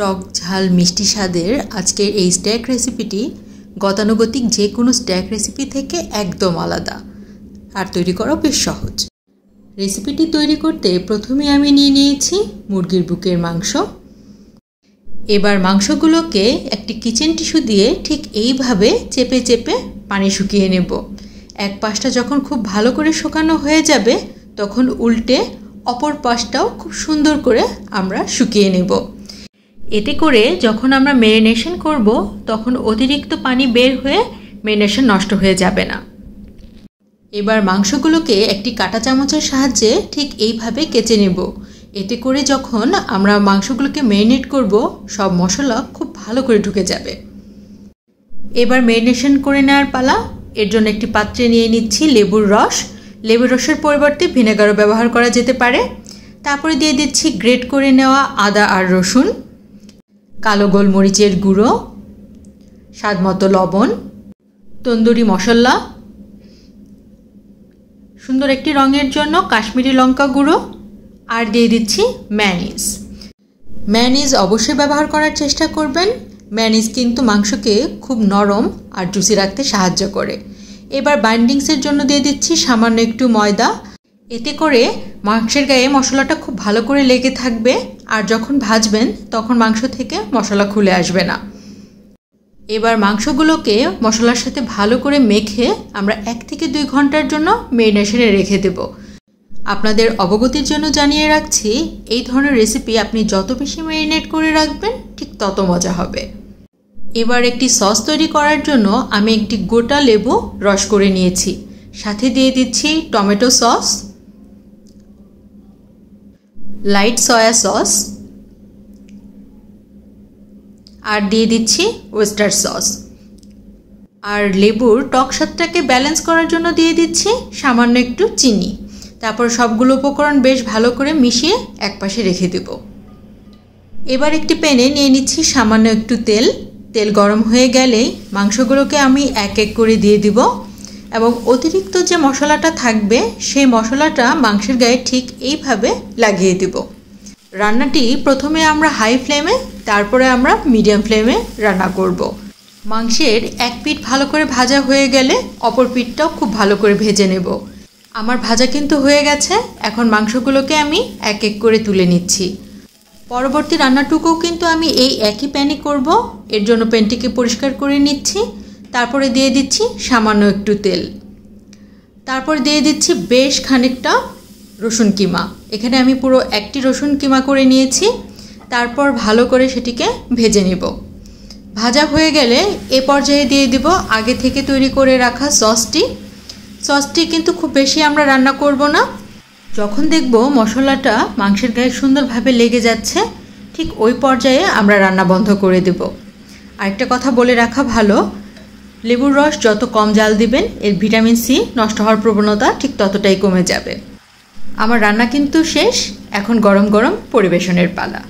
টক ঝাল মিষ্টি স্বাদের আজকের এই স্ট্যাক রেসিপিটি গতানুগতিক যে কোনো স্ট্যাক রেসিপি থেকে একদম আলাদা আর তৈরি করা বেশ সহজ। রেসিপিটি তৈরি করতে প্রথমে আমি নিয়ে নিয়েছি মুরগির বুকের মাংস। এবার মাংসগুলোকে একটি কিচেন টিস্যু দিয়ে ঠিক এইভাবে চেপে চেপে পানি শুকিয়ে নেব। এক পাশটা যখন খুব ভালো করে শুকানো হয়ে যাবে তখন উল্টে অপর পাশটাও খুব সুন্দর করে আমরা শুকিয়ে নেব। এতে করে যখন আমরা ম্যারিনেশন করব তখন অতিরিক্ত পানি বের হয়ে ম্যারিনেশন নষ্ট হয়ে যাবে না। এবার মাংসগুলোকে একটি কাঁটা চামচের সাহায্যে ঠিক এইভাবে কেচে নেব। এতে করে যখন আমরা মাংসগুলোকে ম্যারিনেট করব সব মশলা খুব ভালো করে ঢুকে যাবে। এবার ম্যারিনেশন করে নেওয়ার পালা। এর জন্য একটি পাত্রে নিয়ে নিচ্ছি লেবুর রস। লেবুর রসের পরিবর্তে ভিনেগারও ব্যবহার করা যেতে পারে। তারপরে দিয়ে দিচ্ছি গ্রেট করে নেওয়া আদা আর রসুন, কালো গোলমরিচের গুঁড়ো, স্বাদমতো লবণ, তন্দুরি মশলা, সুন্দর একটি রঙের জন্য কাশ্মীরি লঙ্কা গুঁড়ো, আর দিয়ে দিচ্ছি ম্যায়োনিজ। ম্যায়োনিজ অবশ্যই ব্যবহার করার চেষ্টা করবেন। ম্যায়োনিজ কিন্তু মাংসকে খুব নরম আর জুসি রাখতে সাহায্য করে। এবার বাইন্ডিংসের জন্য দিয়ে দিচ্ছি সামান্য একটু ময়দা। এতে করে মাংসের গায়ে মশলাটা খুব ভালো করে লেগে থাকবে আর যখন ভাজবেন তখন মাংস থেকে মশলা খুলে আসবে না। এবার মাংসগুলোকে মশলার সাথে ভালো করে মেখে আমরা 1 থেকে 2 ঘন্টার জন্য ম্যারিনেশনে রেখে দেব। আপনাদের অবগতির জন্য জানিয়ে রাখছি, এই ধরনের রেসিপি আপনি যত বেশি ম্যারিনেট করে রাখবেন ঠিক তত মজা হবে। এবার একটি সস তৈরি করার জন্য আমি একটি গোটা লেবু রস করে নিয়েছি। সাথে দিয়ে দিচ্ছি tomato sauce, light soya sauce, আর দিয়ে দিচ্ছি ওয়েস্টার সস। আর লেবুর টক স্বাদটাকে ব্যালেন্স করার জন্য দিয়ে দিচ্ছি সামান্য একটু চিনি। তারপর সবগুলো উপকরণ বেশ ভালো করে মিশিয়ে একপাশে রেখে দেব। এবার একটি প্যানে নিয়ে নিচ্ছি সামান্য একটু তেল। তেল গরম হয়ে গেলেই মাংসগুলোকে আমি এক এক করে দিয়ে দিব এবং অতিরিক্ত যে মশলাটা থাকবে সেই মশলাটা মাংসের গায়ে ঠিক এইভাবে লাগিয়ে দেব। রান্নাটি প্রথমে আমরা হাই ফ্লেমে, তারপরে আমরা মিডিয়াম ফ্লেমে রান্না করব। মাংসের এক পিঠ ভালো করে ভাজা হয়ে গেলে অপর পিঠটাও খুব ভালো করে ভেজে নেব। আমার ভাজা কিন্তু হয়ে গেছে। এখন মাংসগুলোকে আমি এক এক করে তুলে নিচ্ছি। পরবর্তী রান্নাটুকুও কিন্তু আমি এই একই প্যানে করব। এর জন্য প্যানটিকে পরিষ্কার করে নিচ্ছি। তারপরে দিয়ে দিচ্ছি সামান্য একটু তেল। তারপর দিয়ে দিচ্ছি বেশ খানিকটা রসুন কিমা। এখানে আমি পুরো একটি রসুন কিমা করে নিয়েছি। তারপর ভালো করে সেটিকে ভেজে নেব। ভাজা হয়ে গেলে এ পর্যায়ে দিয়ে দিব আগে থেকে তৈরি করে রাখা সসটি। সসটি কিন্তু খুব বেশি আমরা রান্না করব না। যখন দেখব মশলাটা মাংসের গায়ে সুন্দরভাবে লেগে যাচ্ছে ঠিক ওই পর্যায়ে আমরা রান্না বন্ধ করে দেব। আরেকটা কথা বলে রাখা ভালো, লেবুর রস যত কম জাল দিবেন এর ভিটামিন সি নষ্ট হওয়ার প্রবণতা ঠিক ততটাই কমে যাবে। আমার রান্না কিন্তু শেষ। এখন গরম গরম পরিবেশনের পালা।